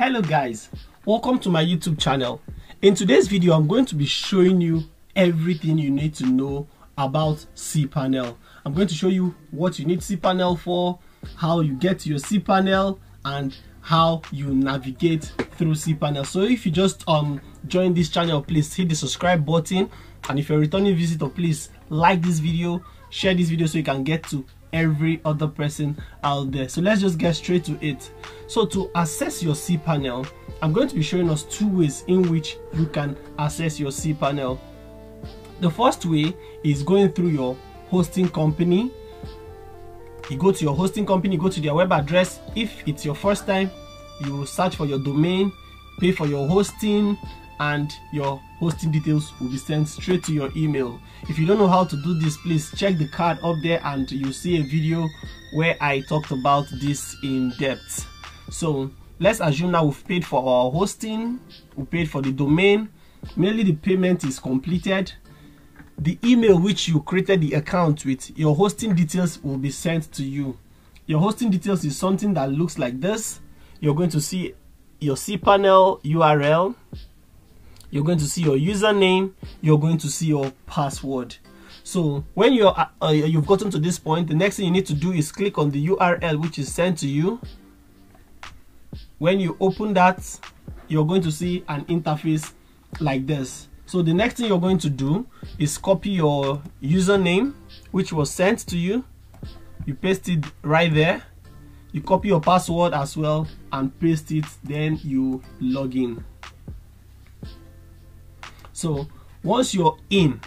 Hello guys, welcome to my YouTube channel. In today's video I'm going to be showing you everything you need to know about CPanel. I'm going to show you what you need CPanel for, how you get to your CPanel, and how you navigate through CPanel. So if you just join this channel, please hit the subscribe button, and if you're a returning visitor, please like this video, share this video so you can get to every other person out there. So let's just get straight to it. So to access your CPanel, I'm going to be showing us two ways in which you can access your CPanel. The first way is going through your hosting company. You go to your hosting company, go to their web address. If it's your first time, you search for your domain, pay for your hosting, and your hosting details will be sent straight to your email. If you don't know how to do this, please check the card up there and you'll see a video where I talked about this in depth. So let's assume now we've paid for our hosting, we paid for the domain, mainly the payment is completed. The email which you created the account with, your hosting details will be sent to you. Your hosting details is something that looks like this. You're going to see your CPanel URL, you're going to see your username, you're going to see your password. So when you've gotten to this point, the next thing you need to do is click on the URL which is sent to you. When you open that, you're going to see an interface like this. So the next thing you're going to do is copy your username which was sent to you. You paste it right there. You copy your password as well and paste it, then you log in. So once you're in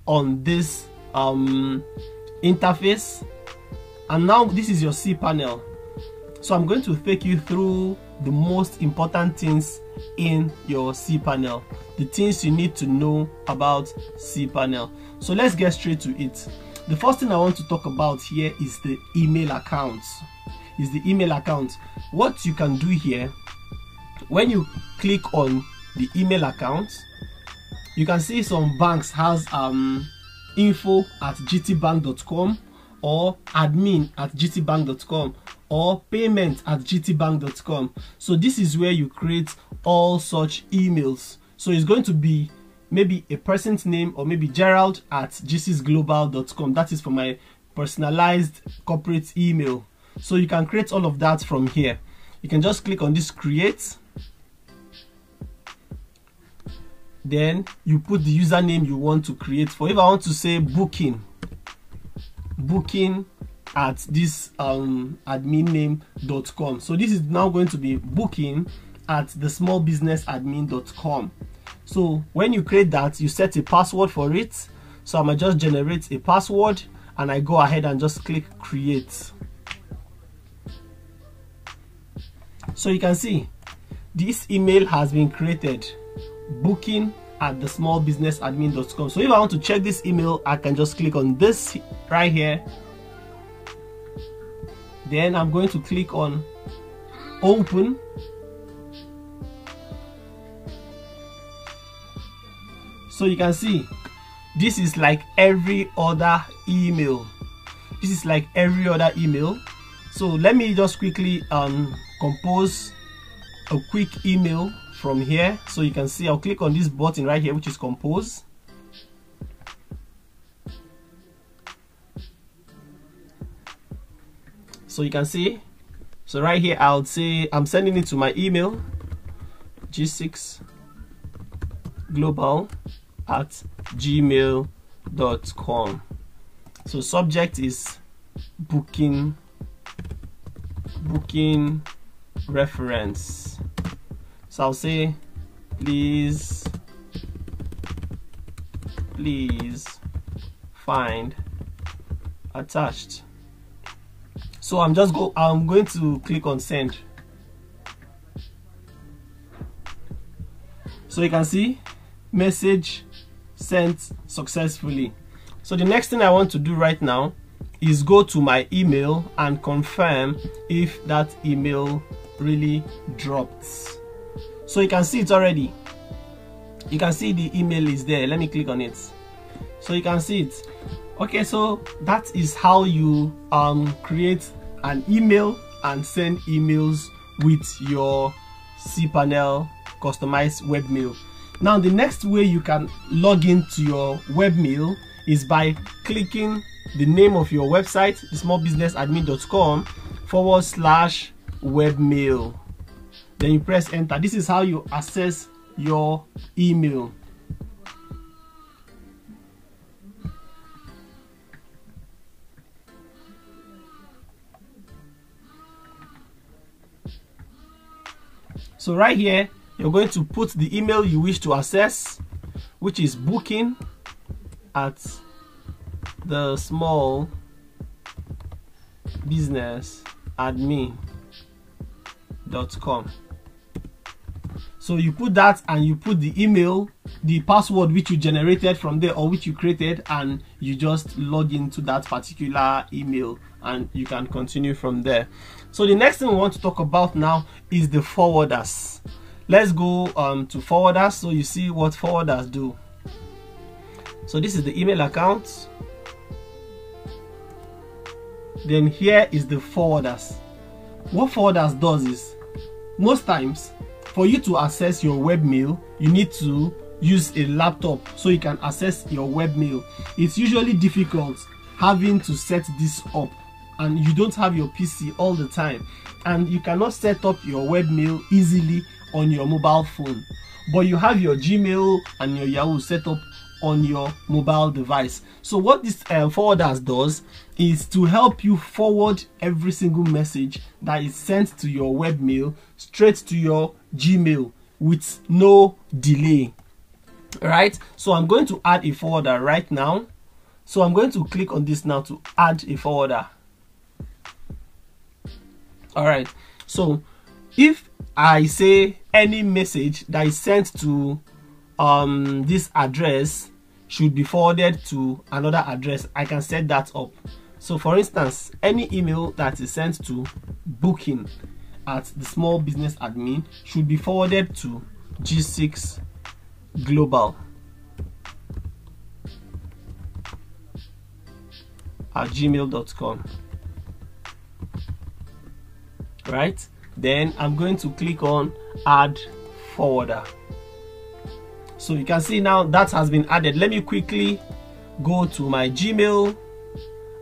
on this interface, and now this is your CPanel. So I'm going to take you through the most important things in your CPanel, the things you need to know about CPanel. So let's get straight to it. The first thing I want to talk about here is the email account. What you can do here, when you click on the email account, you can see some banks has info@gtbank.com or admin@gtbank.com or payment@gtbank.com. So this is where you create all such emails. So it's going to be maybe a person's name or maybe gerald@gcsglobal.com. That is for my personalized corporate email. So you can create all of that from here. You can just click on this create. Then you put the username you want to create for. If I want to say booking at this adminname.com. So this is now going to be booking at the smallbusinessadmin.com. So when you create that, you set a password for it. So I'm gonna just generate a password and I go ahead and just click create. So you can see this email has been created, booking at the smallbusinessadmin.com. So if I want to check this email, I can just click on this right here. Then I'm going to click on open. So you can see this is like every other email. So let me just quickly compose a quick email from here. So you can see I'll click on this button right here which is compose. So you can see, so right here I'll say I'm sending it to my email g6global@gmail.com. so subject is booking reference. So I'll say please find attached. So I'm going to click on send. So you can see message sent successfully. So the next thing I want to do right now is go to my email and confirm if that email really dropped. So you can see it already. You can see the email is there. Let me click on it. So you can see it. Okay, so that is how you create an email and send emails with your CPanel customized webmail. Now the next way you can log into your webmail is by clicking the name of your website, smallbusinessadmin.com/webmail. Then you press enter. This is how you access your email. So right here, you're going to put the email you wish to access, which is booking at the small business admin.com. So you put that, and you put the email, the password which you generated from there or which you created, and you just log into that particular email and you can continue from there. So the next thing we want to talk about now is the forwarders. Let's go to forwarders. So you see what forwarders do. So this is the email account. Then here is the forwarders. What forwarders does is, most times for you to access your webmail, you need to use a laptop so you can access your webmail. It's usually difficult having to set this up, and you don't have your PC all the time, and you cannot set up your webmail easily on your mobile phone, but you have your Gmail and your Yahoo set up on your mobile device. So what this forwarders does is to help you forward every single message that is sent to your webmail straight to your Gmail with no delay. Right? So I'm going to add a forwarder right now. So I'm going to click on this now to add a forwarder. Alright, so if I say any message that is sent to this address should be forwarded to another address, I can set that up. So for instance, any email that is sent to booking at the small business admin should be forwarded to G6 Global at gmail.com. Right, then I'm going to click on add forwarder. So you can see now that has been added. Let me quickly go to my Gmail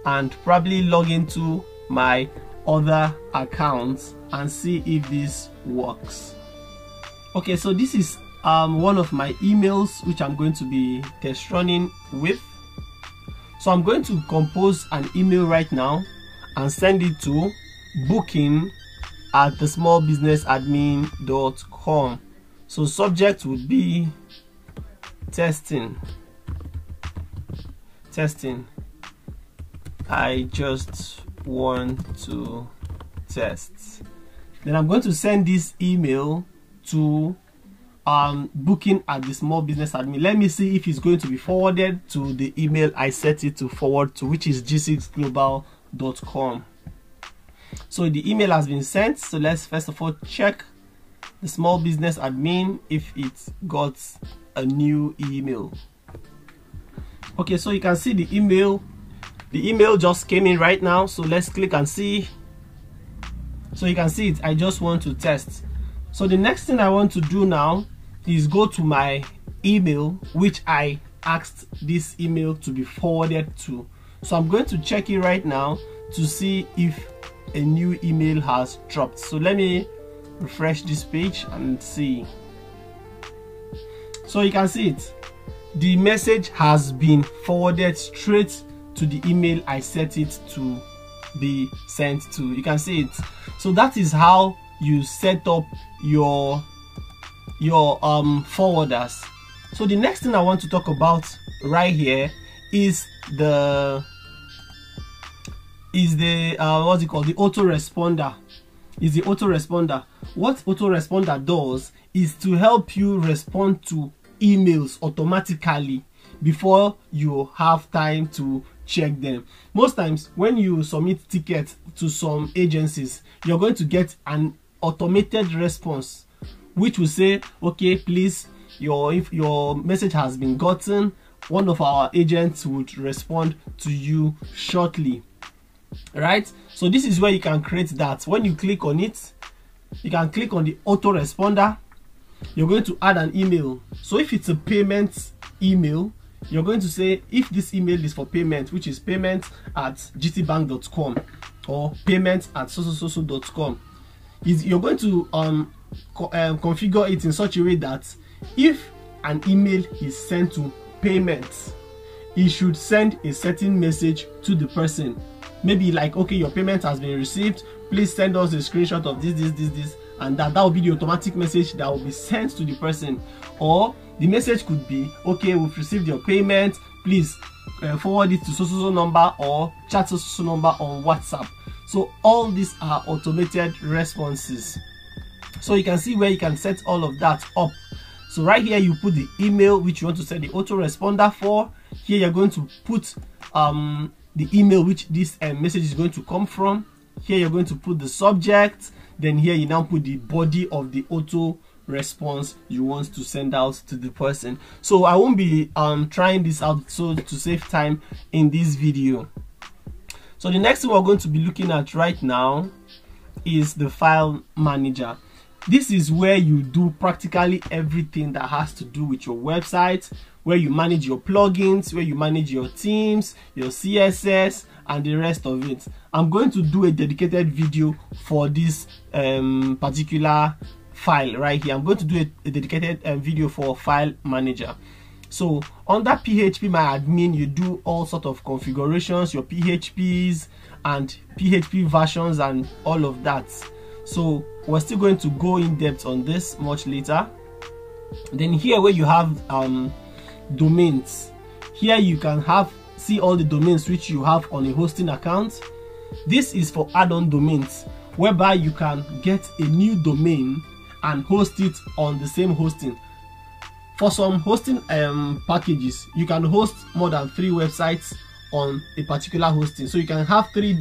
and probably log into my other accounts and see if this works. Okay, so this is one of my emails which I'm going to be test running with. So I'm going to compose an email right now and send it to booking at the smallbusinessadmin.com. So subject would be testing. I just want to test. Then I'm going to send this email to booking at the small business admin. Let me see if it's going to be forwarded to the email I set it to forward to, which is g6global.com. So the email has been sent. So let's first of all check the small business admin if it got a new email. Okay, so you can see the email just came in right now. So let's click and see. So you can see it. I just want to test. So the next thing I want to do now is go to my email which I asked this email to be forwarded to. So I'm going to check it right now to see if a new email has dropped. So let me refresh this page and see. So you can see it. The message has been forwarded straight to the email I set it to be sent to. You can see it. So that is how you set up your forwarders. So the next thing I want to talk about right here is the what's it called, the autoresponder. Is the autoresponder. What autoresponder does is to help you respond to emails automatically before you have time to check them. Most times when you submit tickets to some agencies, you're going to get an automated response which will say, okay, please, if your message has been gotten, one of our agents would respond to you shortly. Right, so this is where you can create that. When you click on it, you can click on the autoresponder. You're going to add an email. So if it's a payment email, you're going to say if this email is for payment, which is payment@gtbank.com or payment@so.com. You're going to configure it in such a way that if an email is sent to payment, it should send a certain message to the person. Maybe like, okay, your payment has been received, please send us a screenshot of this, and that will be the automatic message that will be sent to the person. Or the message could be, okay, we've received your payment, please forward it to so number or chat so number on WhatsApp. So all these are automated responses. So you can see where you can set all of that up. So right here you put the email which you want to set the autoresponder for. Here you're going to put the email which this message is going to come from. Here you're going to put the subject. Then here you now put the body of the auto response you want to send out to the person. So I won't be trying this out so to save time in this video. So the next thing we're going to be looking at right now is the file manager. This is where you do practically everything that has to do with your website, where you manage your plugins, where you manage your themes, your CSS, and the rest of it. I'm going to do a dedicated video for this particular file right here. I'm going to do a dedicated video for file manager. So under PHP My Admin, you do all sort of configurations, your PHPs and PHP versions and all of that. So we're still going to go in depth on this much later. Then here where you have domains, here you can see all the domains which you have on a hosting account. This is for add-on domains, whereby you can get a new domain and host it on the same hosting. For some hosting packages, you can host more than 3 websites on a particular hosting. So you can have 3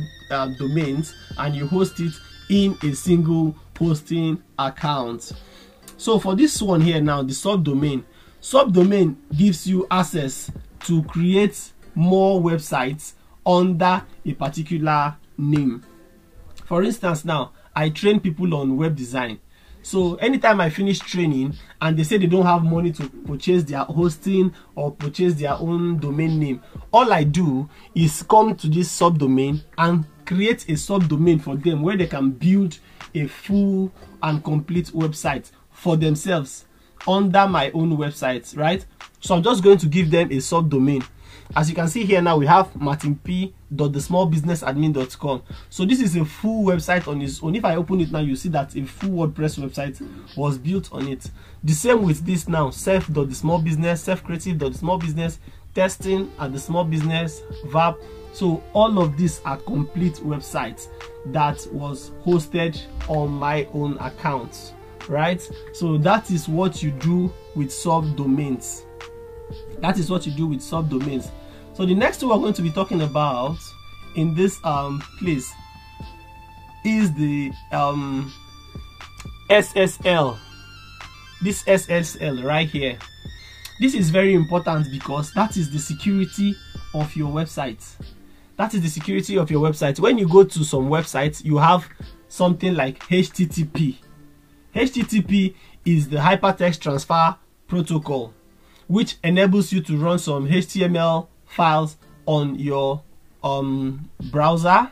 domains and you host it in a single hosting account. So for this one here now, the subdomain gives you access to create more websites under a particular name. For instance, now I train people on web design. So anytime I finish training and they say they don't have money to purchase their hosting or purchase their own domain name, all I do is come to this subdomain and create a subdomain for them where they can build a full and complete website for themselves under my own website, right? So I'm just going to give them a subdomain. As you can see here now, we have martinp.thesmallbusinessadmin.com. So this is a full website on its own. If I open it now, you see that a full WordPress website was built on it. The same with this now, self.thesmallbusiness, self-creative.thesmallbusiness, testing at the small business, verb. So all of these are complete websites that was hosted on my own account, right? So that is what you do with subdomains. That is what you do with subdomains. So the next thing we're going to be talking about in this place is the SSL. This SSL right here. This is very important because that is the security of your website. That is the security of your website. When you go to some websites, you have something like HTTP. HTTP is the hypertext transfer protocol, which enables you to run some HTML files on your browser.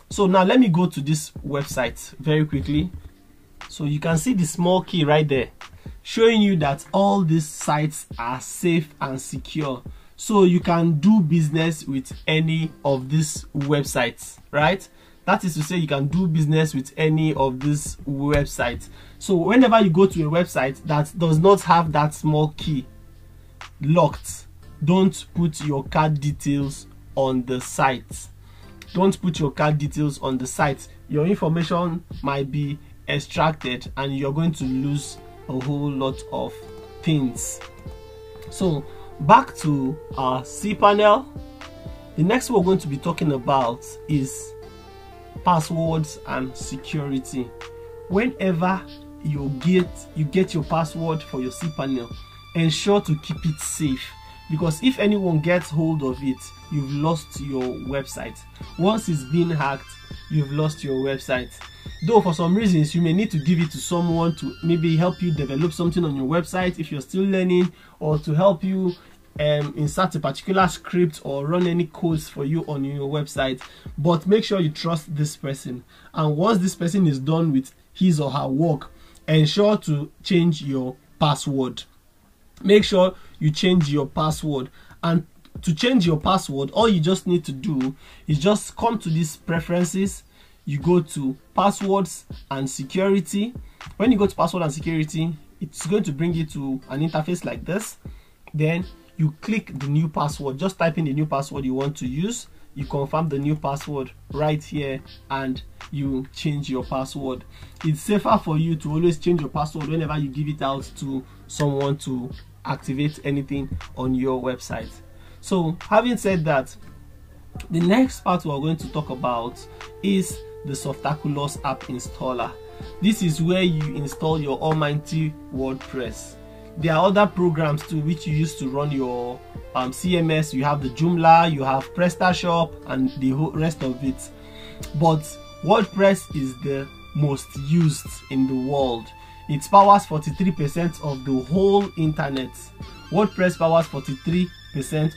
So now let me go to this website very quickly. So you can see the small key right there showing you that all these sites are safe and secure. So you can do business with any of these websites, right? That is to say, you can do business with any of these websites. So whenever you go to a website that does not have that small key locked, don't put your card details on the site. Don't put your card details on the site. Your information might be extracted and you're going to lose a whole lot of things. So back to our CPanel. The next one we're going to be talking about is passwords and security. Whenever you get your password for your CPanel, ensure to keep it safe, because if anyone gets hold of it, you've lost your website. Once it's been hacked, you've lost your website. Though for some reasons you may need to give it to someone to maybe help you develop something on your website if you're still learning, or to help you insert a particular script or run any codes for you on your website. But make sure you trust this person, and once this person is done with his or her work, ensure to change your password. Make sure you change your password. And to change your password, all you just need to do is just come to these preferences. You go to passwords and security. When you go to password and security, it's going to bring you to an interface like this. Then you click the new password. Just type in the new password you want to use. You confirm the new password right here, and you change your password. It's safer for you to always change your password whenever you give it out to someone to activate anything on your website. So having said that, the next part we're going to talk about is the Softaculous app installer. This is where you install your almighty WordPress. There are other programs too which you use to run your CMS. You have the Joomla, you have PrestaShop, and the whole rest of it. But WordPress is the most used in the world. It powers 43% of the whole internet. WordPress powers 43%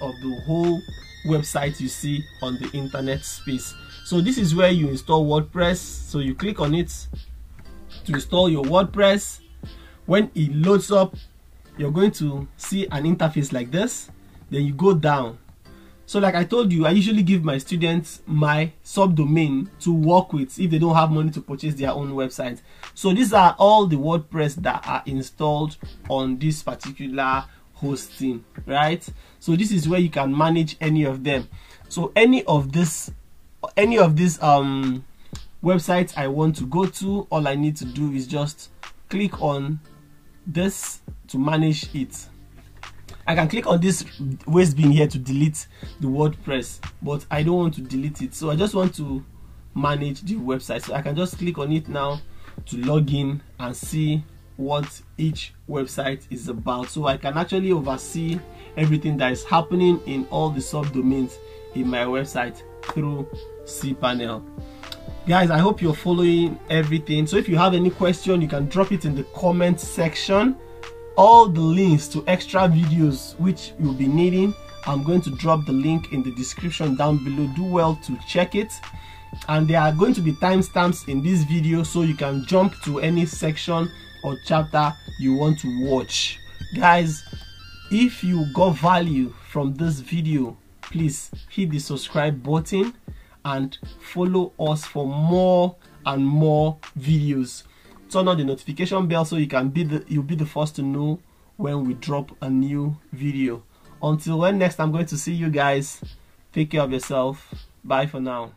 of the whole website you see on the internet space. So this is where you install WordPress. So you click on it to install your WordPress. When it loads up, you're going to see an interface like this. Then you go down. So like I told you, I usually give my students my subdomain to work with if they don't have money to purchase their own website. So these are all the WordPress that are installed on this particular hosting, right? So this is where you can manage any of them. So any of these websites I want to go to, all I need to do is just click on this to manage it. I can click on this waste bin here to delete the WordPress, but I don't want to delete it, so I just want to manage the website. So I can just click on it now to log in and see what each website is about. So I can actually oversee everything that is happening in all the subdomains in my website through CPanel. Guys, I hope you're following everything. So if you have any question, you can drop it in the comment section. All the links to extra videos which you'll be needing, I'm going to drop the link in the description down below. Do well to check it, and there are going to be timestamps in this video so you can jump to any section or chapter you want to watch. Guys, if you got value from this video, please hit the subscribe button and follow us for more and more videos. Turn on the notification bell so you'll be the first to know when we drop a new video. Until when next I'm going to see you guys, take care of yourself. Bye for now.